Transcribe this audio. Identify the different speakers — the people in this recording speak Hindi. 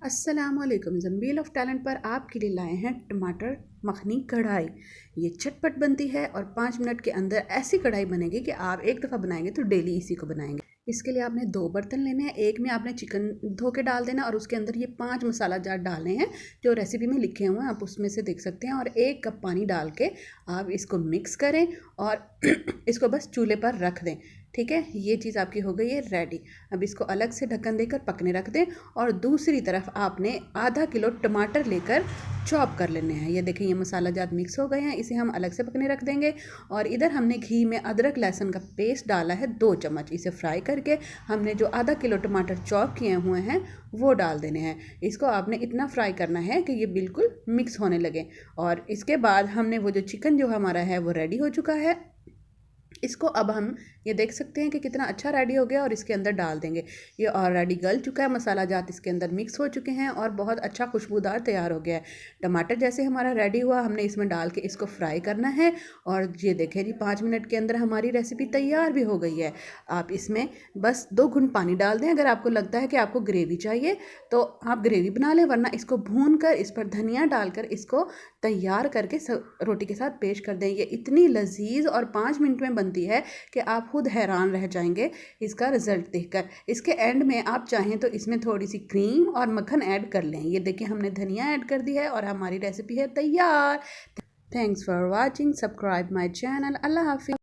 Speaker 1: अस्सलामुअलैकुम। ज़ंबील ऑफ टैलेंट पर आपके लिए लाए हैं टमाटर मखनी कढ़ाई। ये चटपट बनती है और 5 मिनट के अंदर ऐसी कढ़ाई बनेगी कि आप एक दफ़ा बनाएंगे तो डेली इसी को बनाएंगे। इसके लिए आपने 2 बर्तन लेने हैं। एक में आपने चिकन धो के डाल देना और उसके अंदर ये 5 मसाला जार डालने हैं जो रेसिपी में लिखे हुए हैं, आप उसमें से देख सकते हैं। और 1 कप पानी डाल के आप इसको मिक्स करें और इसको बस चूल्हे पर रख दें। ठीक है, ये चीज़ आपकी हो गई है रेडी। अब इसको अलग से ढक्कन देकर पकने रख दें। और दूसरी तरफ आपने आधा किलो टमाटर लेकर चॉप कर लेने हैं। ये देखें, ये मसाला जात मिक्स हो गए हैं, इसे हम अलग से पकने रख देंगे। और इधर हमने घी में अदरक लहसुन का पेस्ट डाला है 2 चम्मच। इसे फ्राई करके हमने जो आधा किलो टमाटर चॉप किए हुए हैं वो डाल देने हैं। इसको आपने इतना फ्राई करना है कि ये बिल्कुल मिक्स होने लगे। और इसके बाद हमने वो जो चिकन जो हमारा है वो रेडी हो चुका है। इसको अब हम ये देख सकते हैं कि कितना अच्छा रेडी हो गया और इसके अंदर डाल देंगे। ये ऑलरेडी गल चुका है, मसाला जात इसके अंदर मिक्स हो चुके हैं और बहुत अच्छा खुशबूदार तैयार हो गया है। टमाटर जैसे हमारा रेडी हुआ, हमने इसमें डाल के इसको फ्राई करना है। और ये देखें जी, 5 मिनट के अंदर हमारी रेसिपी तैयार भी हो गई है। आप इसमें बस 2 घूंट पानी डाल दें। अगर आपको लगता है कि आपको ग्रेवी चाहिए तो आप ग्रेवी बना लें, वरना इसको भून कर इस पर धनिया डालकर इसको तैयार करके रोटी के साथ पेश कर दें। ये इतनी लजीज और 5 मिनट में बनती है कि आप खुद हैरान रह जाएंगे इसका रिजल्ट देखकर। इसके एंड में आप चाहें तो इसमें थोड़ी सी क्रीम और मक्खन ऐड कर लें। ये देखिए, हमने धनिया ऐड कर दिया है और हमारी रेसिपी है तैयार। Thanks for watching. Subscribe my channel. अल्लाह हाफिज़।